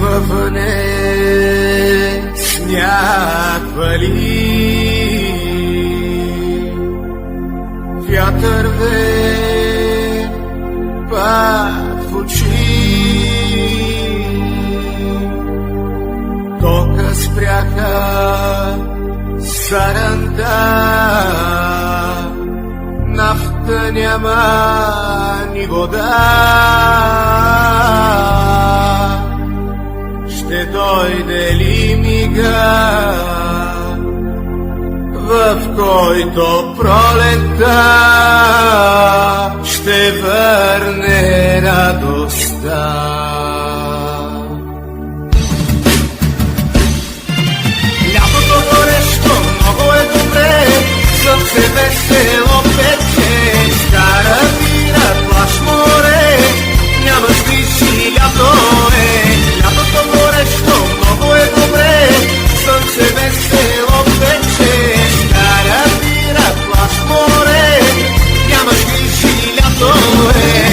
мъване, сняг вали, вятър вее пак в очи, тока спряха саранта, нафта няма ни вода. Ще дойде ли мига, в който пролетта ще върне радостта? Лятото горещо много е добре, слънце весело пече, стара бира, плаж, море, нямаш висши, лято е. Лятото горещо много е добре, слънце весело пече, стара бира, плаж, море, нямаш висши, лято е.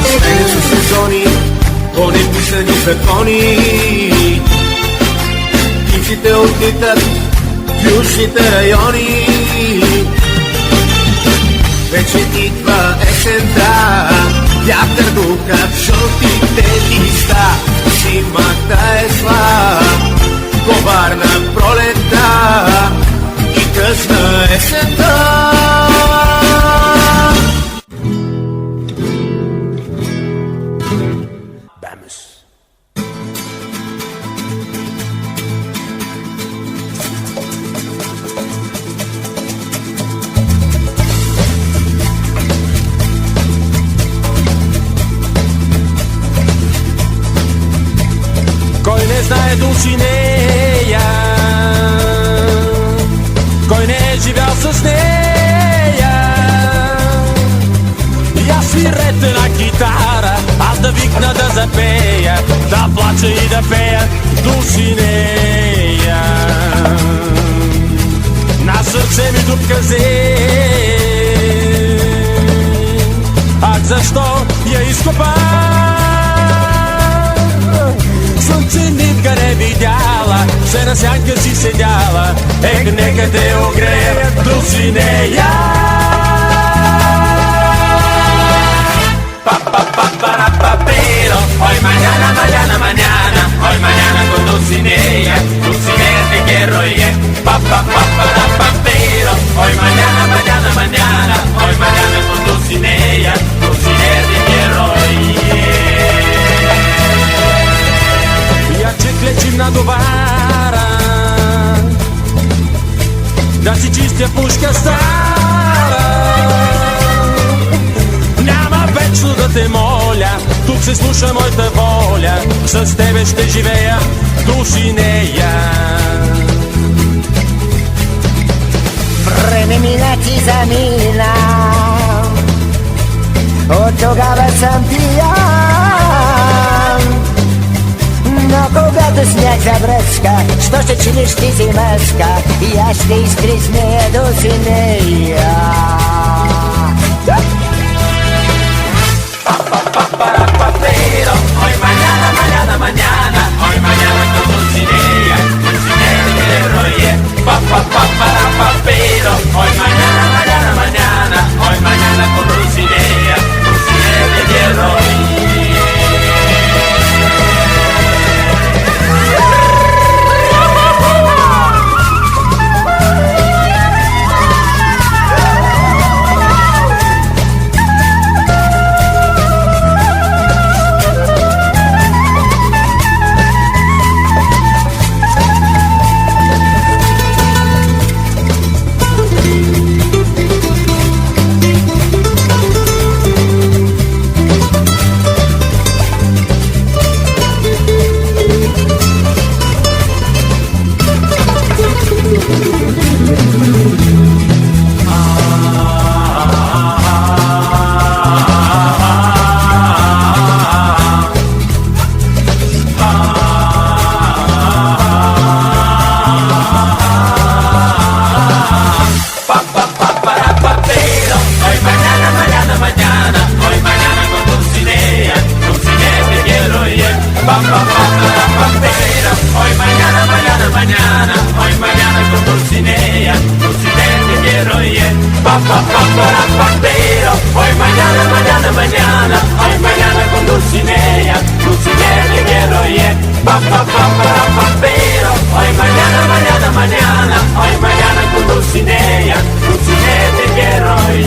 Сменят се сезони по неписани закони, птиците отлитат в южните райони. Вече идва есента, вятър духа в жълтите листа, зимата е зла, коварна пролета и късна есента. Кой не знае Дулцинея, кой не е живял с нея? Я свирете на китара, аз да викна да запея, да плача и да пея Дулцинея. На сърце ми дупка взе, ах защо я изкопа? Слънце нитка не видяла, все на сянка си седяла, нека те огрея Дулцинея. Pero hoy mañana, mañana, mañana, hoy mañana con Dulcinea, Dulcinea te quiero ir. Pero hoy mañana, mañana, mañana, hoy mañana con Dulcinea, Dulcinea te quiero ir. Я че клечим на довара, да си чистя пушка стара. Няма вечно да те моля, тук се слуша моята воля, с тебе ще живея, Дулцинея. Време мина ти замина, от тогава съм пиян. Но когато сняг забръчка, що ще чиниш ти зимашка, и аз ще изкризнея Дулцинея. Pero hoy mañana, mañana, mañana, hoy mañana con Dulcinea, Dulcinea te quiero ir. Pero hoy mañana, mañana, mañana, hoy mañana con Dulcinea, Dulcinea te quiero ir. Pero hoy, mañana, mañana, mañana, hoy, mañana con Dulcinea te quiero ir. Pero hoy, mañana, mañana, mañana, hoy, mañana con Dulcinea te quiero ir.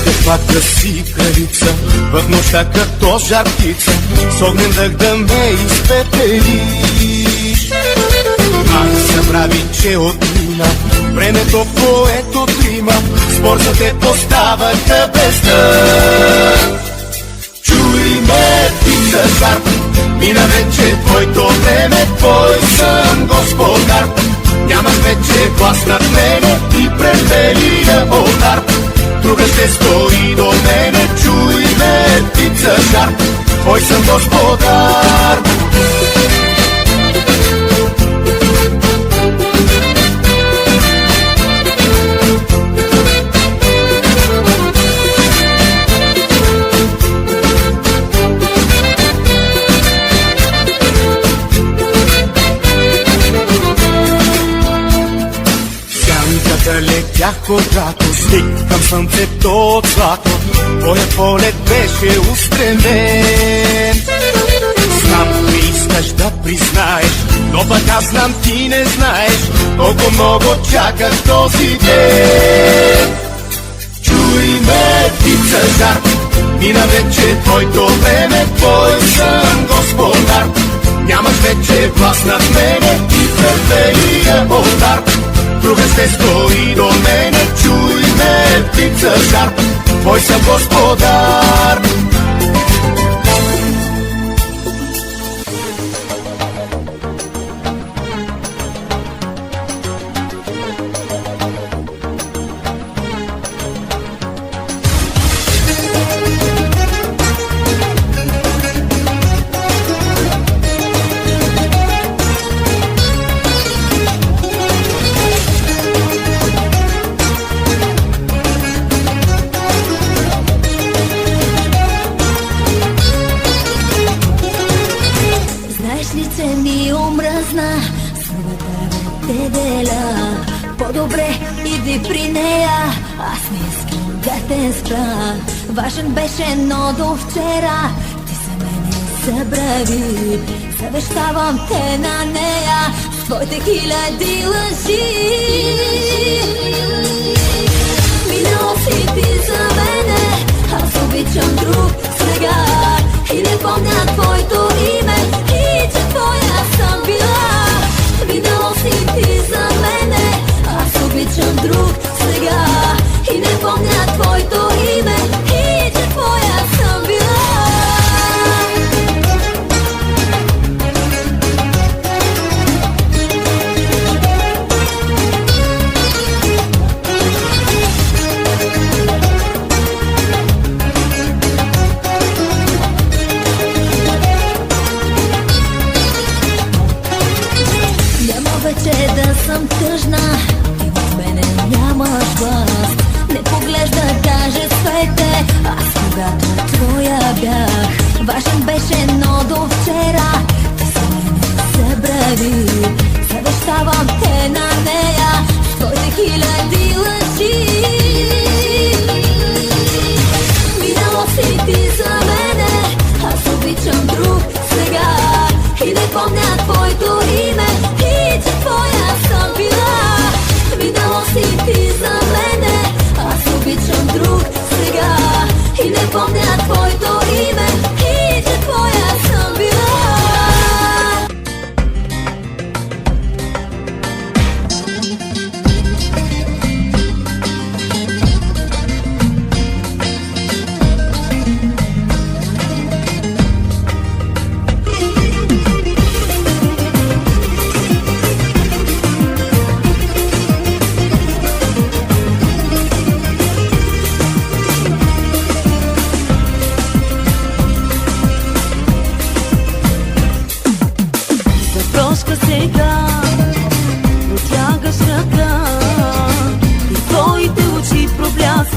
Каква си кралица, в нощта като жар птица, с огнен дъх да ме изпепелиш. Аз забрави, че отмина времето, което трима спор за те поставаха без дъх. Чуй ме, птица жар, мина вече твоето време, твой съм господар. Нямаш вече власт над мене и пред белия олтар. Друга ще стои до мене, чуй ме, птица жар, твой съм господар. Летях когато стиг към слънцето от злато, твоят полет беше устремен. Знам, не искаш да признаеш, но пък аз знам, ти не знаеш колко много чаках този ден. Чуй ме, птица жар, мина вече твоето време, твой съм господар. Нямаш вече власт над мене и пред белия олтар. Друга ще стои до мене, чуй ме, птица жар, твой съм господар. Че ми омръзна силата те деля. По-добре иди при нея, аз не искам да те спра. Важен беше, но до вчера ти за мене забрави. Завещавам те на нея с твоите хиляди лъжи. Минало си ти за мене, аз обичам друг сега и не помня твоето име. Твоя съм била, видала си ти за мене, аз обичам друг сега и не помня твоето име и че твоя съм била. Вече да съм тъжна, ти от мене нямаш власт. Не поглежда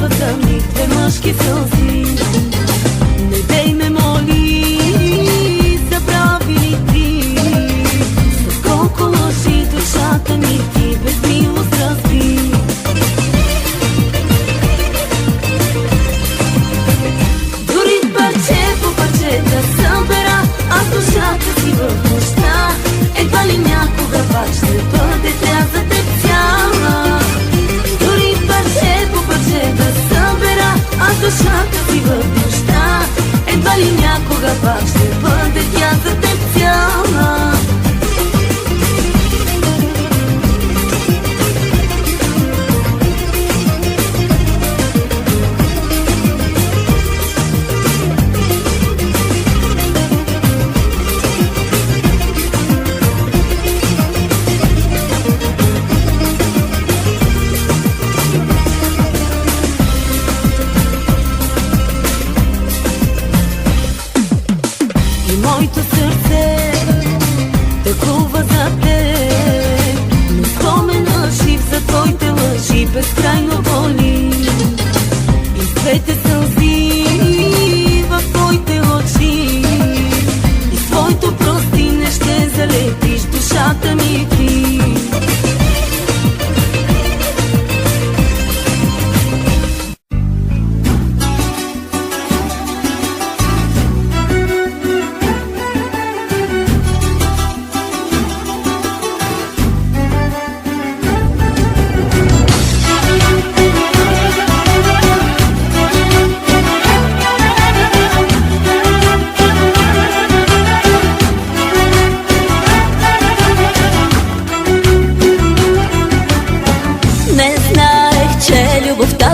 толкова съмните мъжки сълзи. Не дей ме моли, забрави ли ти, с колко лъжи душата ми ти без милост разби. Дори парче по парче да събера аз душата си в нощта, едва ли някога пак ще бъде тя за теб цяла. Дори парче по парче да събера аз душата си в нощта, едва ли някога пак ще бъде тя за теб цяла. Моето сърце тъкува за теб, но спомена жив за твоите лъжи безкрайно боли. И двете сълзи в твоите очи, и с твоето простине ще залетиш душата ми ти.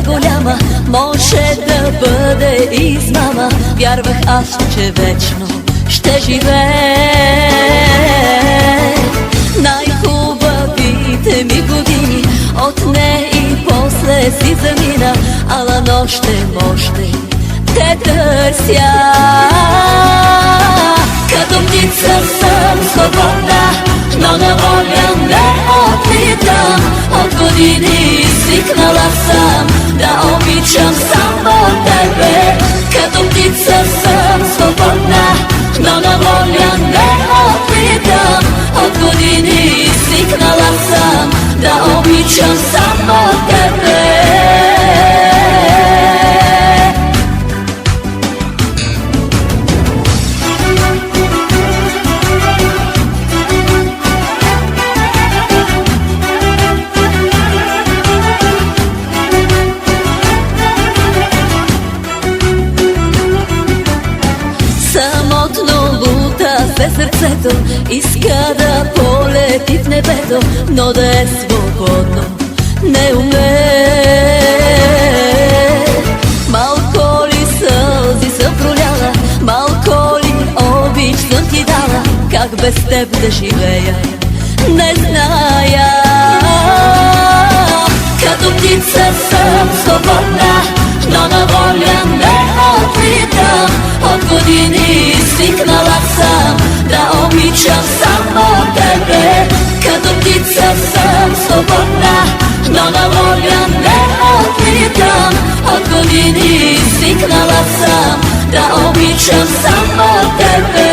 Голяма може да бъде измама. Вярвах аз, че вечно ще живее. Най-хубавите ми години отне и после си замина, ала нощем още те търся. Като птица съм свободна, но на воля не отлитам. От години свикнала съм да обичам само тебе. Като птица съм свободна, но на воля не отлитам. От години свикнала съм да обичам само тебе. Сърцето иска да полети в небето, но да е свободно не умее. Малко ли сълзи съм проляла, малко ли обич съм ти дала, как без теб да живея не зная. Като птица съм свободна, но на воля не отлитам. От години свикнала съм да обичам само тебе. Като птица съм свободна, но на воля не отлитам. От години свикнала съм да обичам само тебе.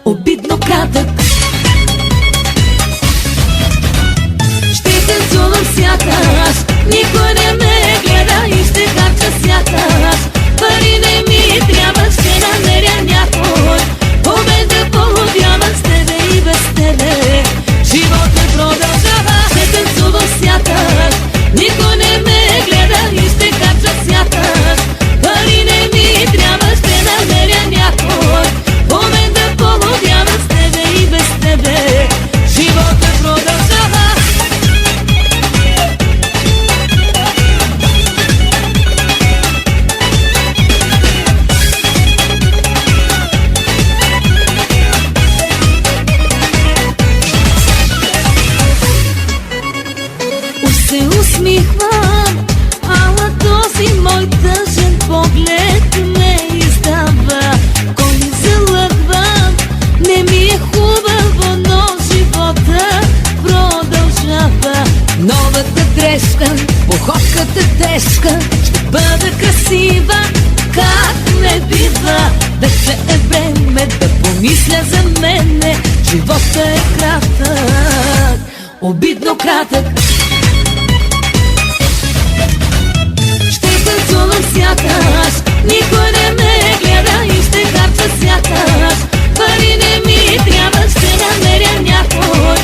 обидно кратък. Ще танцувам сякаш никой не ме гледа и ще харча сякаш пари не ми трябва, ще намеря някой обед да полудявам с тебе и без тебе. Животът продължава, ще танцувам сякаш никой не ме гледа и ще харча сякаш пари не ми трябва, ще намеря някой обед да полудявам с тебе и без тебе. Животът продължава. Се усмихвам, ала този мой тъжен поглед ме издава. Кой ми залъгвам, не ми е хубаво, но живота продължава. Новата дрежка, походката тежка, ще бъда красива, как не бива. Вече е време да помисля за мене, животът е кратък, обидно кратък. Танцувам сякаш никой не ме гледа и ще харча сякаш пари не ми трябва, ще намеря някой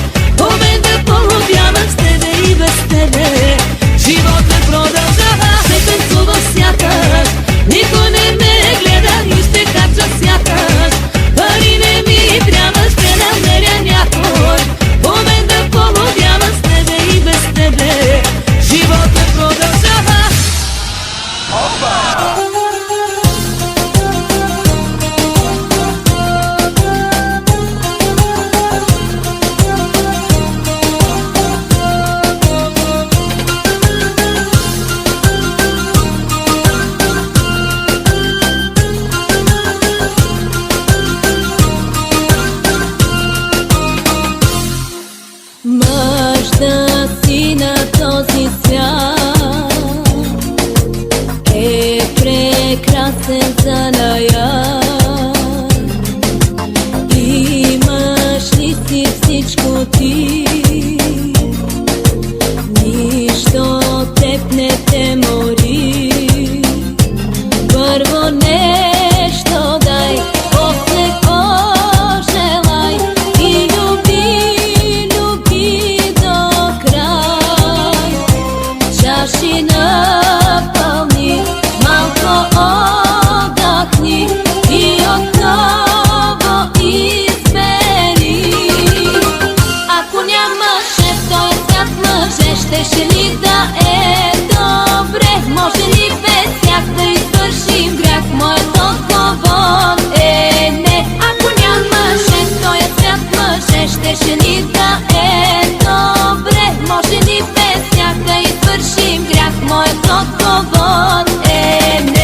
обед да полудявам с тебе и без тебе. Животът продължава, ще танцувам сякаш никой не ме гледа и ще харча сякаш пари не ми трябва, ще намеря някой обед да полудявам с тебе и без тебе. Животът продължава. Мъж да си на този свят е прекрасен за наяд. Имаш ли си всичко ти, нищо теб не те мори. Първо нещо дай, после пожелай и люби, люби до край. Чаши напълни, малко отдъхни и отново избери. Ако нямаше в този свят мъже, щеше ли да е добре? Може ли без тях да извършим грях? Моят отговор е не. Ако нямаше в този свят мъже, щеше ли да е добре? Може ли без тях да извършим грях? Моят отговор е не.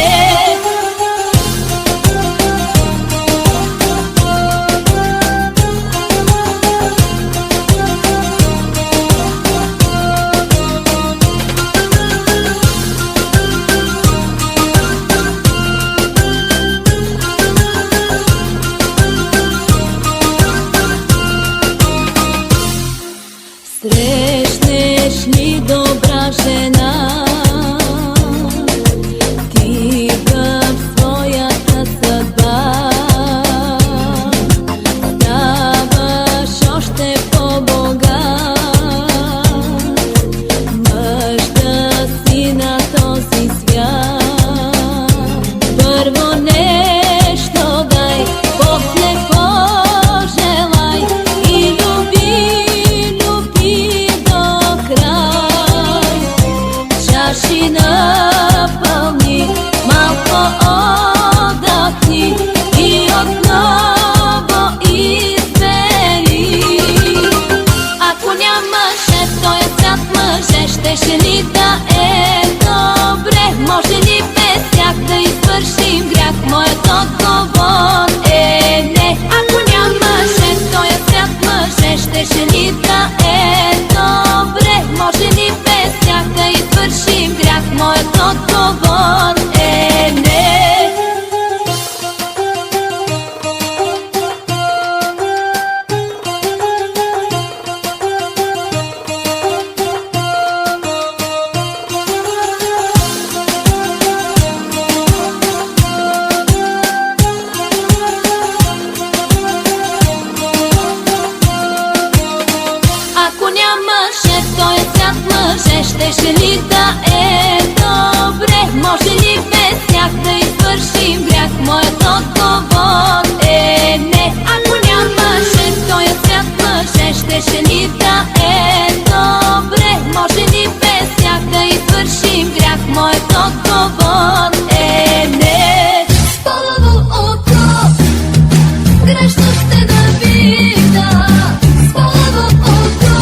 Срещнеш ли добра жена, ти в своята съдба ставаш още по-богат. Мъж да си на този свят, първо нещо дай, после пожелай и люби, люби до край. Чаши напълни, малко отдъхни и отново избери. Ако нямаше в този свят мъже, щеше ли да е добре? Може ли без тях да извършим грях? Моят отговор е не. Ако нямаше в този свят мъже, щеше ли да е добре? Може ли без тях да извършим грях? Моят отговор е не. беше ни да е добре. Може ли без тях да извършим грях? Моят отговор е не. С пълно око грешно ще да видя. С пълно око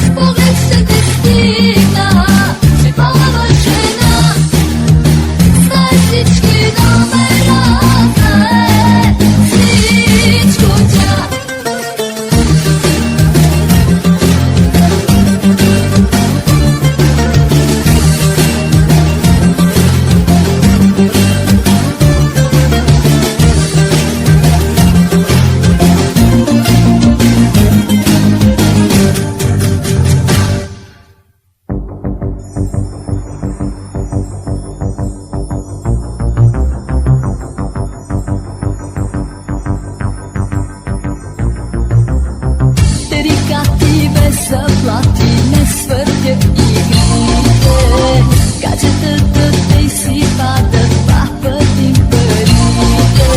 с поглед ще те стигна. Че пълна жена знае всички номера, знае всичко тя. Терикати без заплати не свъртят игрите. Гаджетата те си падат, папат им парите.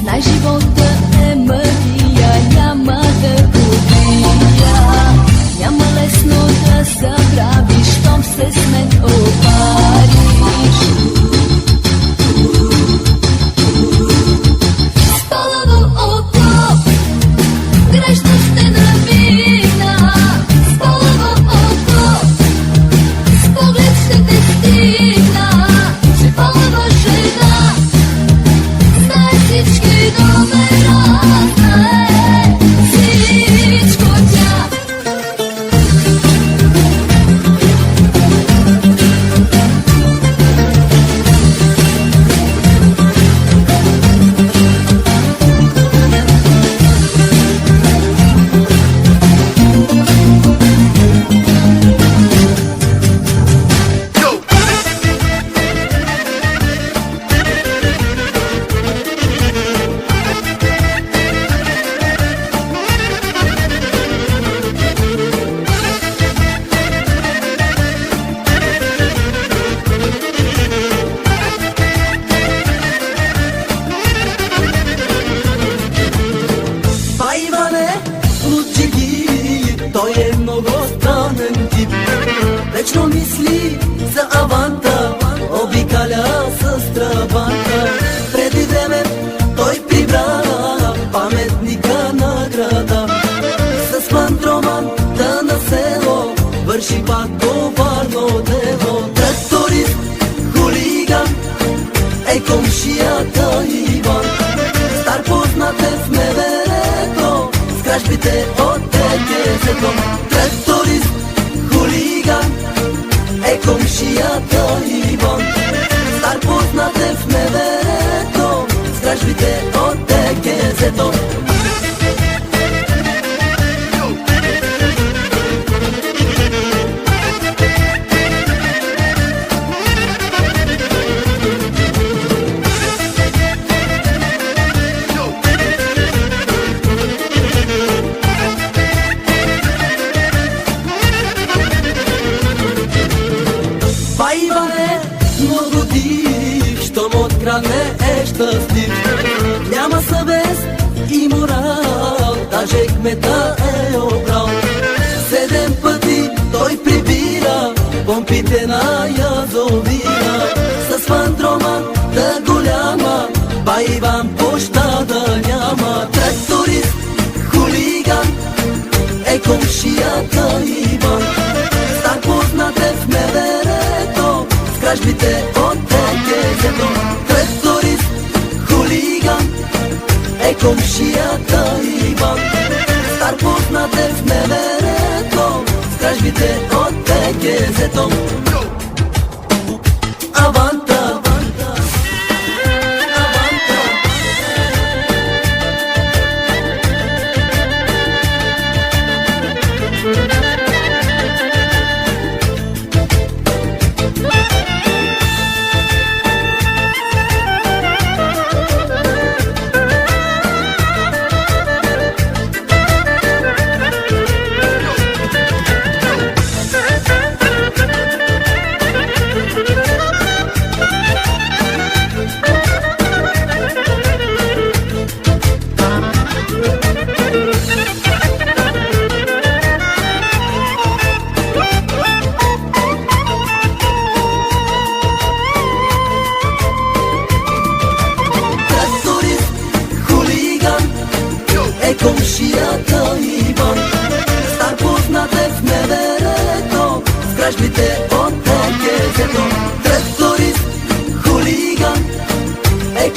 Знай, живота е магия, няма да го бия. Няма лесно да забравиш, щом се с мен обариш. С пълно око грешно ще навигна. С пълно око с поглед ще те стигна. Че пълна жена знае всички номера, знае всичко тя. Иване, лучи ги, той е много странен тип. Вечно мисли за аванта, обикаля с трабанта. Преди време той прибра паметника на града. С пантроман да на село върши пак коварно дело. Тракторист, хулиган е комшията Иван. Стар познат е в МВР-то, с кражбите от ТГЗ-то. Тракторист, хулиган е комшията Иван. Стар познат е в МВР-то, с кражбите от ТГЗ-то. Иване, много див, щом открадне е щастлив. Няма съвест и морал, даже кмета е обрал. 7 пъти той прибира помпите на язовира. С фандроман да голяма, Иван пощада няма. Тракторист, хулиган е комшията Иван. Стар познат е в МВР-то, с кражбите от ТГЗ-то. Тракторист, хулиган е комшията Иван. Стар познат е в МВР-то, с кражбите от ТГЗ-то. Аванта,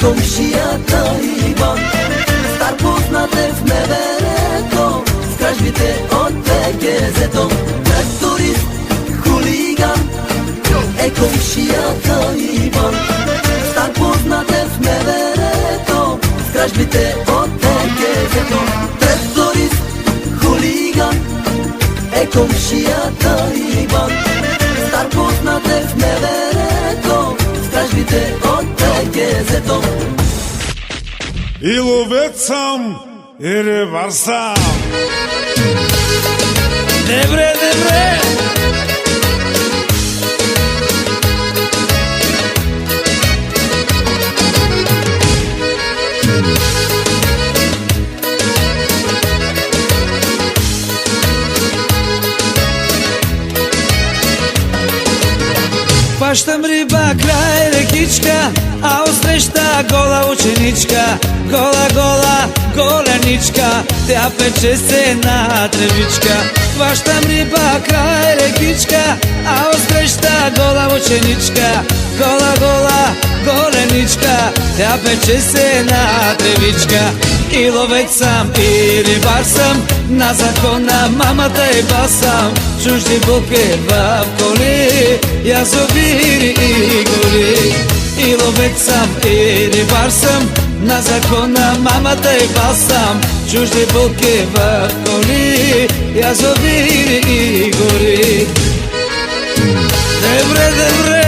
комшията Иван. Стар познат е в МВР-то, с кражбите от БГЗ-то. Тракторист, хулиган е комшията Иван. Стар познат е в МВР-то, с кражбите от БГЗ-то. Тракторист, хулиган е комшията Иван. Стар познат е в МВР-то, с кражбите от БГЗ-то. И ловец съм, и рибар съм. Добре, добре! Хващам риба край рекичка, а отсреща гола ученичка. Гола, гола, голеничка, тя пече се на тревичка. Хващам риба край рекичка, а отсреща гола ученичка. Гола, гола, голеничка, тя пече се на тревичка. И ловец съм, и рибар съм, на закона мамата и бас съм. Чужди буки в коли, язовири и гори. И ловец съм, и рибар съм, на закона мамата и бас съм. Чужди буки в коли, язовири и гори. Добре, добре!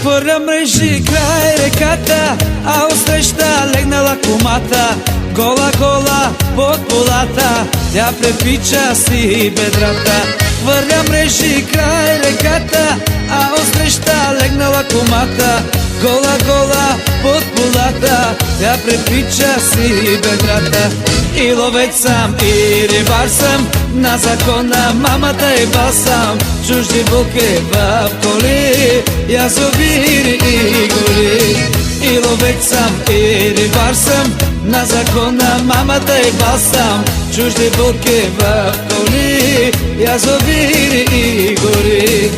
Хвърля мрежи край реката, а отсреща легнала кумата. Гола, гола под полата, тя препича си бедрата. Хвърля мрежи край реката, а отсреща легнала кумата. Гола, гола под полата, тя препича си бедрата. И ловец съм, и рибар съм, на закона мамата и бас съм. Чужди буки в коли, язовири и гори. И ловец съм, и рибар съм, на закона мамата и бас съм. Чужди буки в коли, язовири и гори.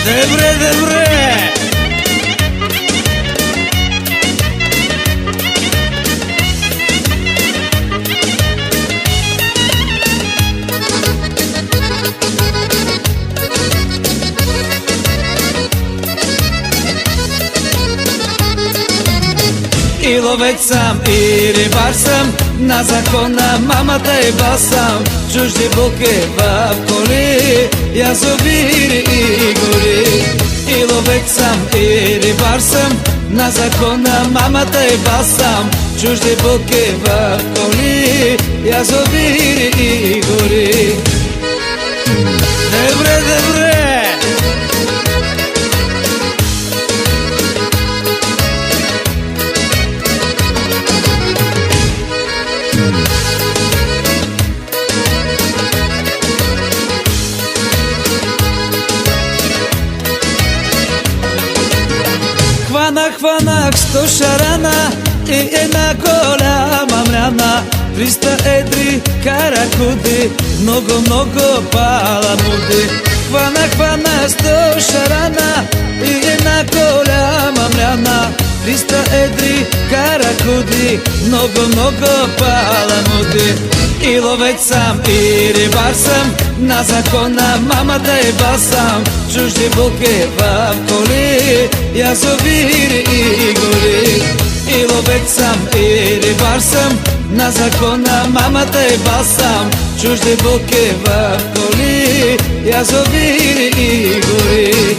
Добре, добре! И ловец съм, и рибар съм, на закона мамата и бас съм. Чужди буки в коли, язовири и гори. И ловец съм, и рибар съм, на закона мамата и бас съм. Чужди буки в коли, язовири и гори. Добре, добре! Хванах 100 шарана и една голяма мряна. 300 едри каракуди, много паламуди. Хванах 100 шарана и една голяма мряна. 300 едри каракуди, много паламуди. И ловец съм, и рибар съм, на закона мамата и бас съм. Чужди буки в коли, язовири и гори. И ловец съм, и рибар съм, на закона мамата и бас съм. Чужди буки в коли, язовири и гори.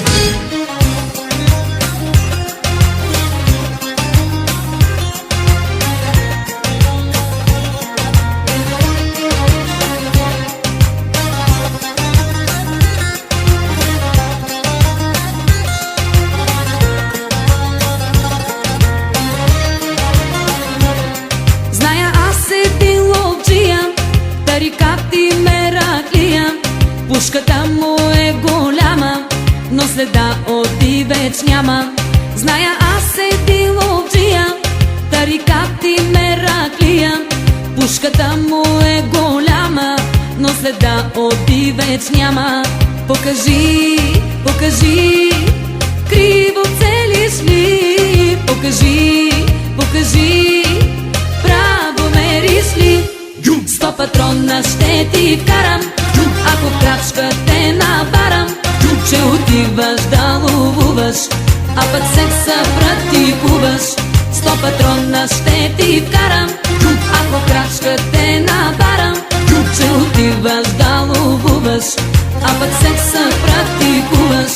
Пушката му е голяма, но следа от дивеч няма. Зная аз еди ловджия, тарикат и мераклия. Пушката му е голяма, но следа от дивеч няма. Покажи, покажи, криво целиш ли? Покажи, покажи, право мериш ли? 100 патрона ще ти вкарам, ако в крачка те набарам, че отиваш да ловуваш, а пък секса практикуваш. 100 патрона ще ти вкарам, ако в крачка те набарам, че отиваш да ловуваш, а пък секса практикуваш.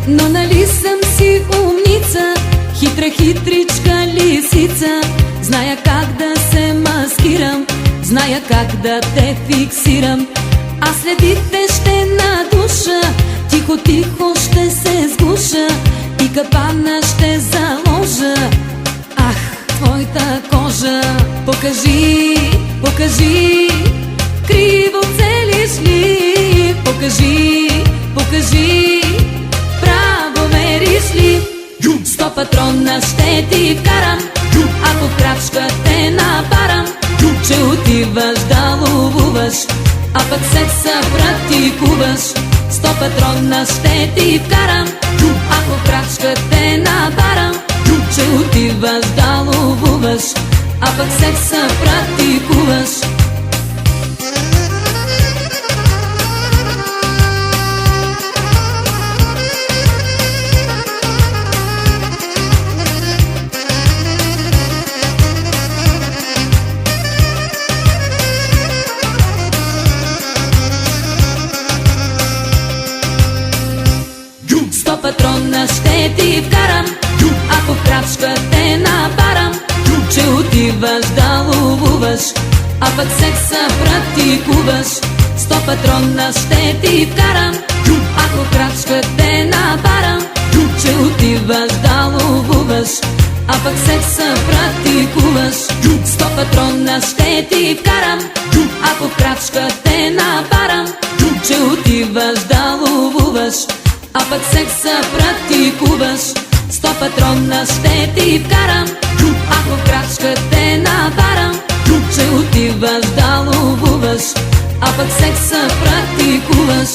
Но нали съм си умница, хитра хитричка лисица. Зная как да се маскирам, зная как да те фиксирам. Аз следите ще надуша, тихо тихо ще се сгуша и капана ще заложа. Ах, твоята кожа. Покажи, покажи, криво целиш ли? Покажи, покажи, право мериш ли? 100 патрона ще ти вкарам, ако в крачка те набарам, че отиваш да ловуваш, а пък секса практикуваш. 100 патрона ще ти вкарам, ако в крачка те набарам, че отиваш да ловуваш, а пък секса практикуваш. Патрона ще ти вкарам, ако в крачка те набарам, че отиваш да ловуваш, а пък секса практикуваш. 100 патрона ще ти вкарам, ако в крачка те набарам, че отиваш да ловуваш, а пък секса практикуваш. 100 патрона ще ти вкарам, ако в крачка те набарам, че отиваш да ловуваш, а пък секса практикуваш. 100 патрона ще ти вкарам, ако в крачка те набарам, че отиваш да ловуваш, а пък секса практикуваш.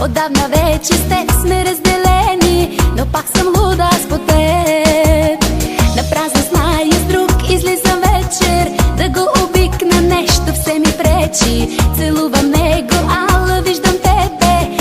Отдавна вече с теб сме разделени, но пак съм луда с по теб. На празно с май с друг излизам вечер, да го обикна нещо все ми пречи. Целувам него, ала виждам тебе,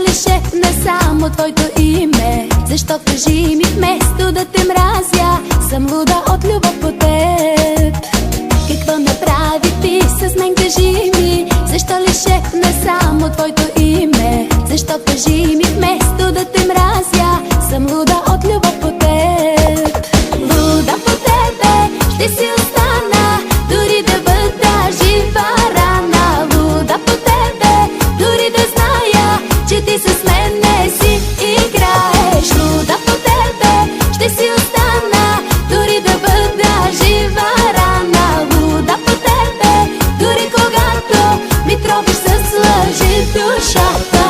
ли шепна само твоето име? Защо кажи ми вместо да те мразя, съм луда от любов по теб. Какво направи ти с мен, кажи ми? Защо ли шепна само твоето име? Защо кажи ми вместо да те мразя, съм луда от любов по теб. Луда по тебе, ще си остана, дори да бъда жива рана. Луда по тебе, дори да зная, че ти с мен не си играеш. Луда по тебе, ще си остана, дори да бъда жива рана. Луда по тебе, дори когато ми тровиш с лъжи душата.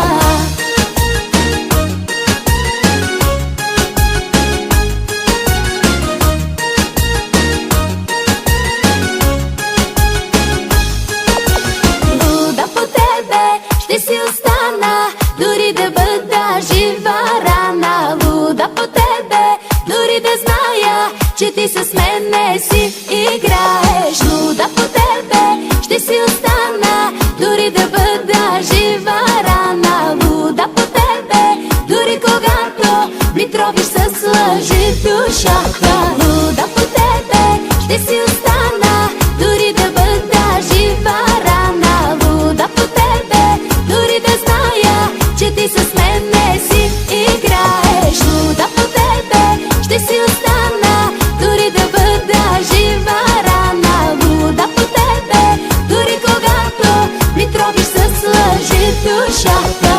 Луда по тебе, ще си остана, дори да бъда жива рана. Луда по тебе, дори да зная, че ти с мен не си играеш. Луда по тебе, ще си остана, дори да бъда жива рана. Луда по тебе, дори когато ми тровиш с лъжи душата. Луда по тебе, ще си остана, дори да бъда жива рана. Луда по тебе, дори да зная, че ти с мен не си играеш. Луда по тебе, ще си остана, дори да бъда жива рана. Луда по тебе, дори когато ми тровиш с лъжи душата.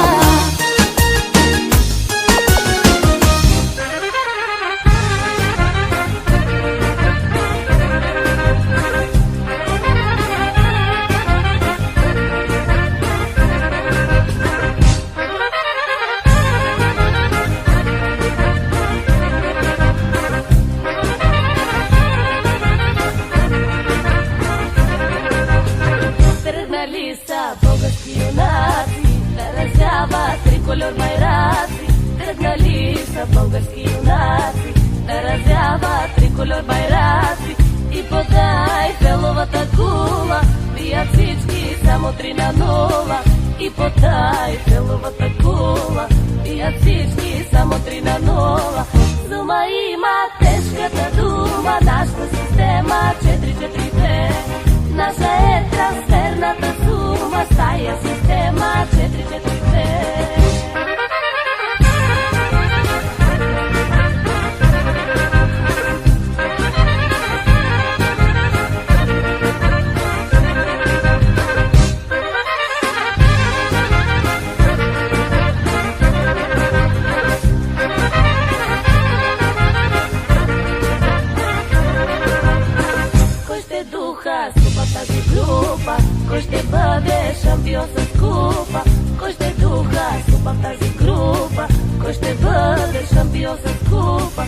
Тръгнали са български юнаци да развяват трикольор майраци. Тръгнали са български юнаци да развяват трикольор майраци. И под Айфеловата кула бият всички само 3-0. И под Айфеловата кула бият всички само 3-0. Зума има тежката дума, нашата система 4-4-2. Наша е трансферната сума, стая система 4-4-2. Тази група, кой ще бъде шампион с купа? Кой ще духа супа в тази група? Кой ще бъде шампион с купа?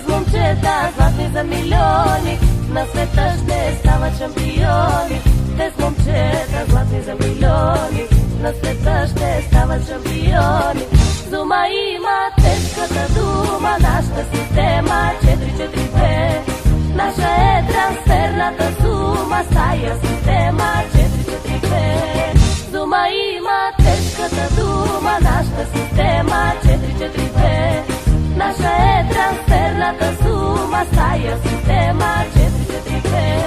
С момчета златни за милиони, на света ще стават шампиони. Те с момчета златни за милиони, на света ще стават шампиони. Зума има тежката дума, нашата система 4-4-2. Наша е трансферната сума, стая система 4-4-2. Зума има тежката дума, нашата система 4-4-2. Наша е трансферната сума, стая система 4-4-2.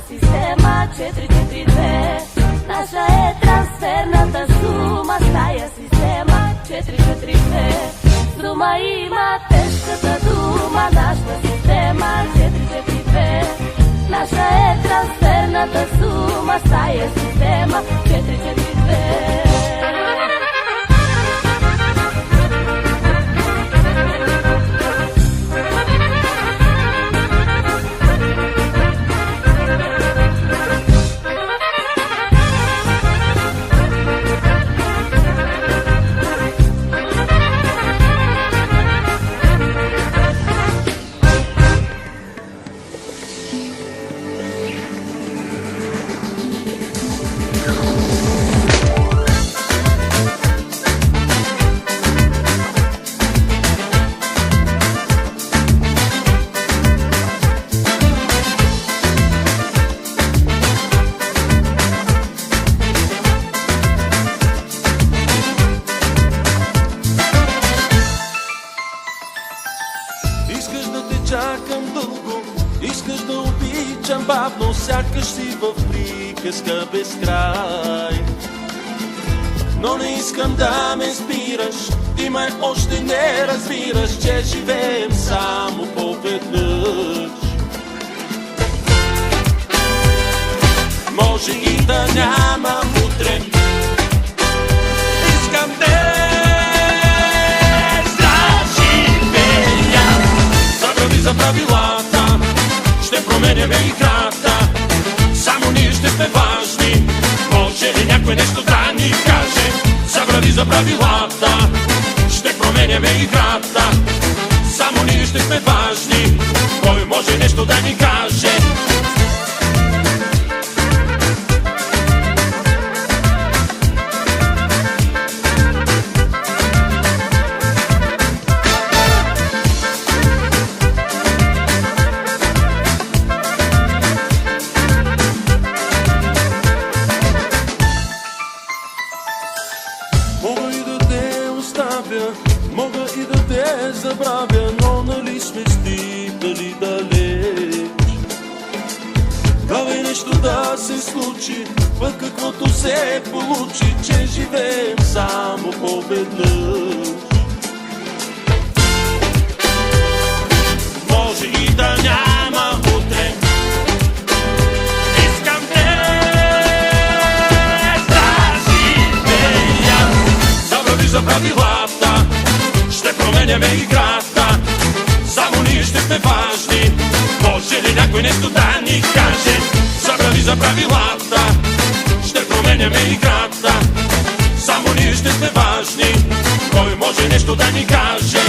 Система 4-4-2. Наша е трансферната сума, стая система 4-4-2. Сума има тежката дума, нашата система 4-4-2. Наша е трансферната сума, стая система 4-4-2. чакам дълго. Искаш да обичам бавно, сякаш си в приказка без край. Но не искам да ме спираш, ти ме още не разбираш, че живеем само поведнъж. Може и да няма утре, искам те да живея. Забрави за правилата, ще променяме играта, само ние ще сме важни. Може ли някой нещо да ни каже? Забрави за правилата, ще променяме играта, само ние ще сме важни. Кой може нещо да ни каже? Мога и да те оставя, мога и да те забравя, но нали сме стигнали далеч. Давай нещо да се случи, пък каквото се получи, че живеем само поведнъж. Може и да няма утре, искам те да живея. Забрави за правилата, ще променяме играта, само ние ще сме важни. Може ли някой нещо да ни каже? Забрави за правилата, ще променяме играта, само ние ще сме важни. Кой може нещо да ни каже?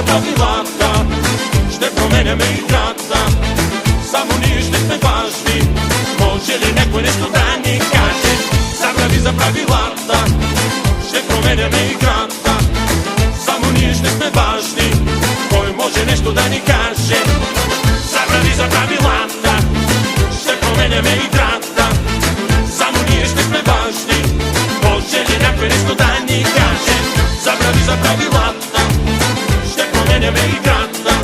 Правилата, ще променяме играта, само ние ще сме важни. Може ли някой нещо да ни каже? Забрави за правилата, ще променяме играта, само ние ще сме важни. Кой може нещо да ни каже? Забрави за правилата, ще променяме играта, само ние ще сме важни. Може ли някой нещо да ни каже? Забрави за правилата, променяме играта,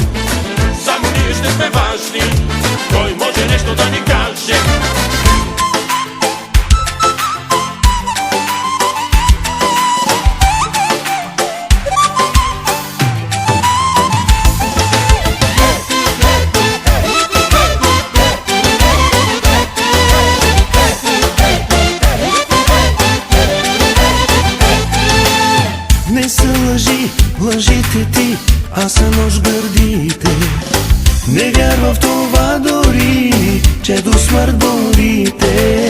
само ние ще сме важни. Кой може нещо да ни каже? Не са лъжи, лъжите ти, аз са нож гърдите. Не вярва в това дори, че до смърт борите.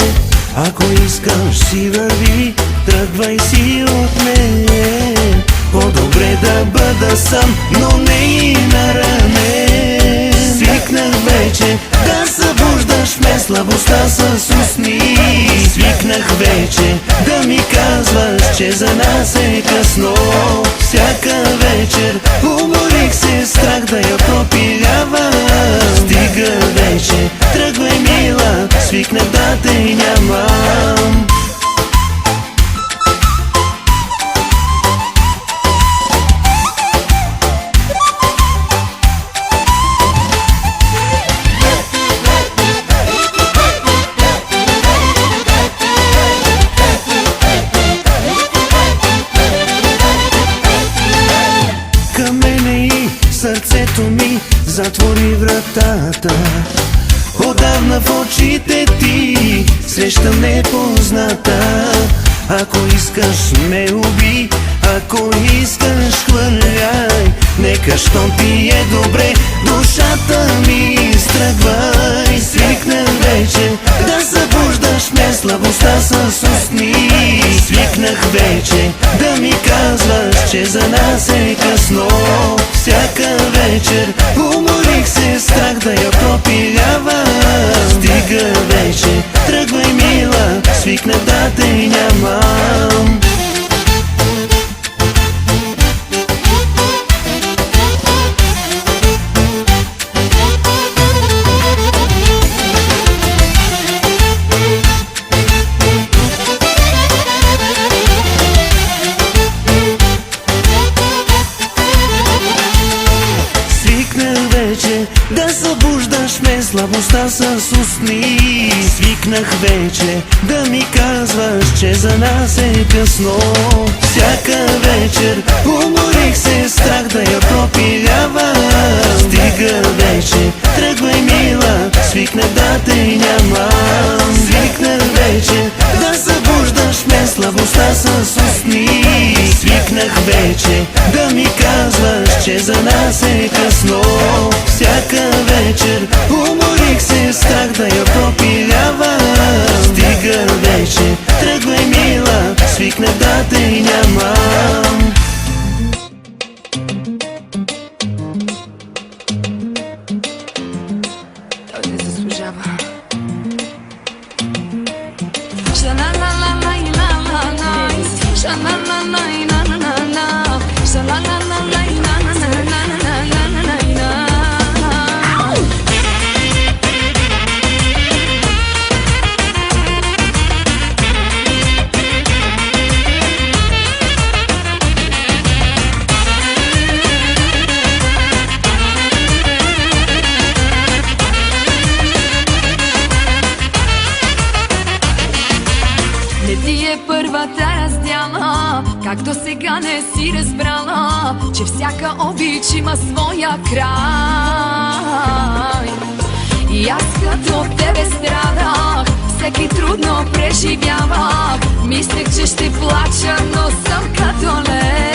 Ако искаш си върви, тръгвай си от мен. По-добре да бъда сам, но не и наранен. Свикнах вече да събуждаш в слабостта с усни. Свикнах вече да ми казваш, че за нас е късно. Всяка вечер уморих се, страх да я пропилявам. Стига вече, тръгвай мила, свикнах да те нямам. Към мене и сърцето ми затвори врата. нещата. Отдавна в очите ти срещам непозната. Ако искаш ме уби, ако искаш хвърляй, нека щом ти е добре, душата ми изтръгвай. Свикнах вече да събуждаш ме слабостта с устни. Свикнах вече да ми казваш, че за нас е късно. Всяка вечер уморих се, страх да я пропилявам. Стига вече, тръгвай мила, свикнах да те нямам. Да събуждаш ме слабостта с устни. Свикнах вече да ми казваш, че за нас е късно. Всяка вечер уморих се, страх да я пропилявам. Стига вече, тръгвай мила, свикнах да те нямам. Свикнах вече да събуждаш ме слабостта с устни. Свикнах вече да ми казваш, че за нас е късно. Всяка вечер уморих се, страх да я пропилявам. Стига вече, тръгвай мила, свикнах да те нямам. Той не заслужава. Не ти е първата раздяла, как до сега не си разбрала, че всяка обич има своя край. И аз като тебе страдах, всеки трудно преживявах. Мислех, че ще плача, но съм като лед.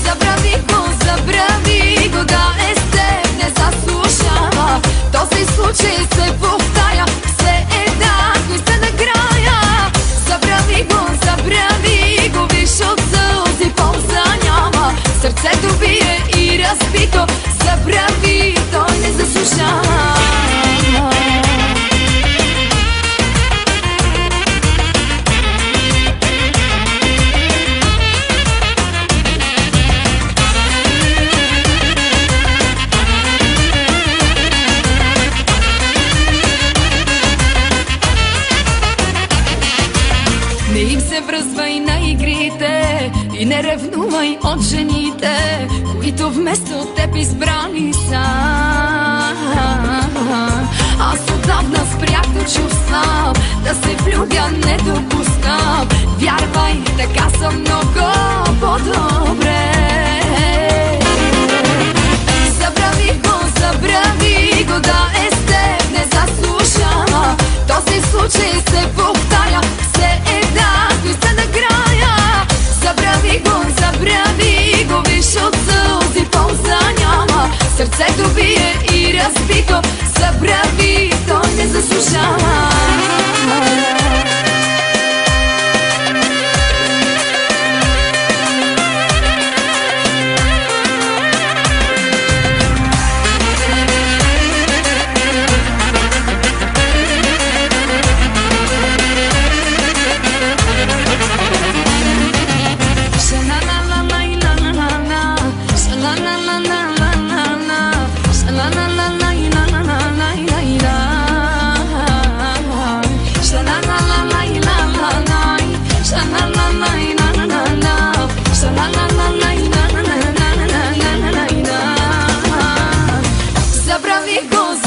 Забрави го, да е с теб не заслужава. Този случай се повтаря, все еднакво и се накрая. Забрави го, виж от сълзи полза няма. Сърцето бие и разбито, забрави, той не заслужава. Не им се връзвай на игрите и не ревнувай от жените, които вместо теб избрали са. Аз отдавна спрях да чувствам, да се влюбя не допускам. Вярвай, така съм много по-добре. Забрави го, да е с теб не заслужава. Този случай се повтаря, все еднакво и се накрая. Забрави го, виж от сълзи полза няма. Сърцето бие и разбито, забрави, той не заслужава.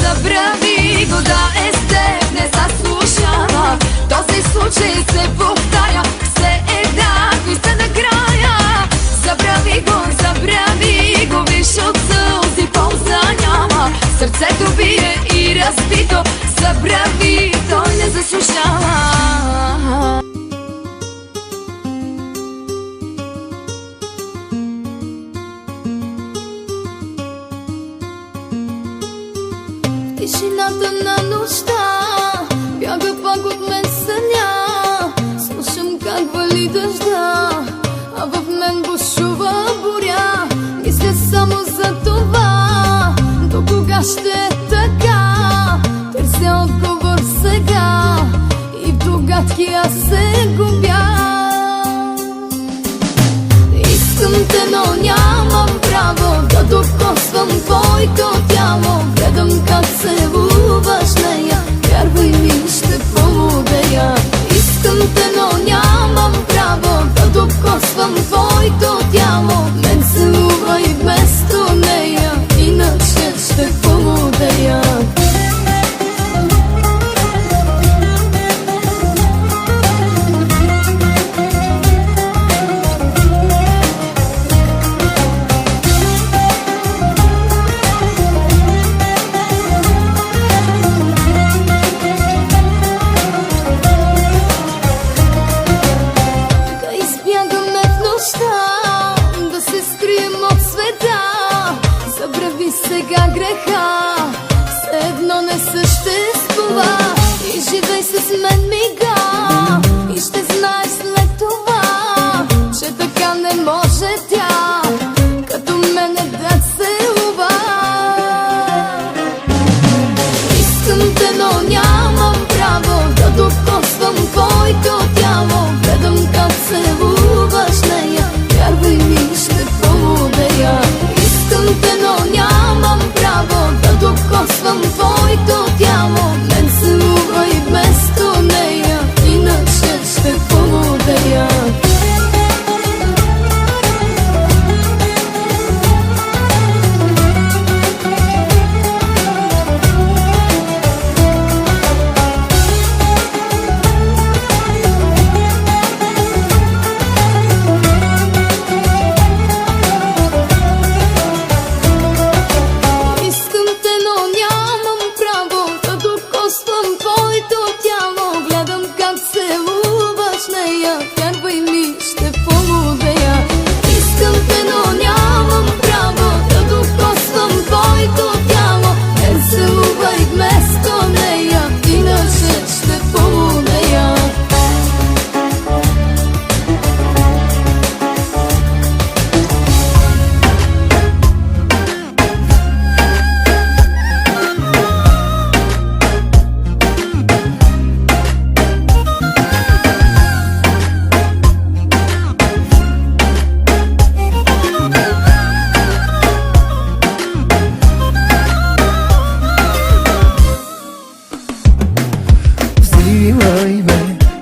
Забрави го, да е с теб не заслужава. Този случай се повтаря, все еднакво и се накрая. Забрави го, виж от сълзи Сърцето бие и разбито, забрави, той не заслужава. Тишината на нощта бяга пак от мен съня. Слушам как вали дъжда, а в мен бушува буря. Мисля само за това, до кога ще е така. Търся отговор сега и в догадки аз се губя. Искам те, но нямам право да докосвам твоето тяло. Гледам как се луваш нея, вярвай ми, ще полудея. Искам те, но нямам право да докосвам твоето тяло. Мен се лува и вместо нея, иначе ще полудея. Сега греха все едно не съществува. И живей с мен мига, и ще знаеш след това, че така не може тя като мене да целува. Искам те, но нямам право да докосвам твоето тяло. Гледам как се луваш нея, вярвай ми, ще полудея. Искам те, но нямам право да докосвам твоето тяло. Мен се лува и вместо нея, иначе ще полудея.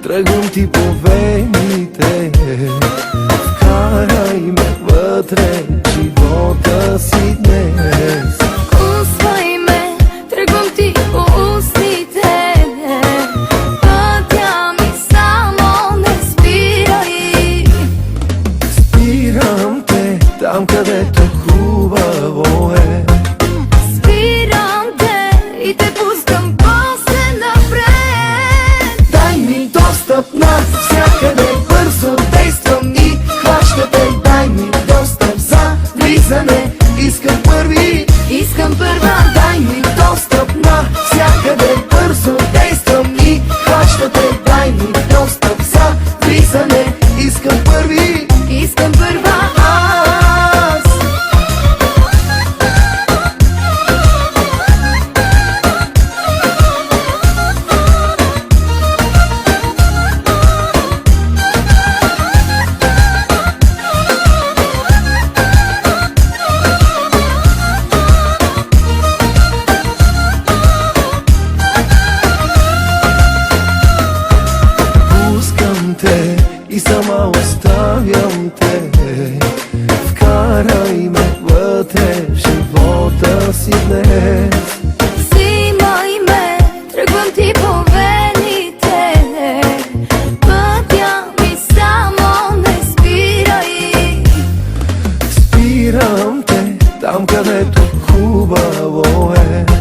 Тръгвам ти по вените, вкарай ме вътре, живота си днес. Вкусвай ме, тръгвам ти по устните, пътя ми само не спирай. Спирам те там, където хубаво е. Спирам те и те пускам после напред. Дай ми достъп навсякъде, бързо действам и хваща те. Дай ми достъп за влизане, искам първи, искам първа. Дай ми достъп навсякъде, бързо действам и хваща те. Дай ми достъп за влизане, искам първи, искам първа. И сама оставям те, вкарай ме вътре, живота си днес. Взимай ме, тръгвам ти по вените, пътя ми само не спирай. Спирам те там, където хубаво хубаво е.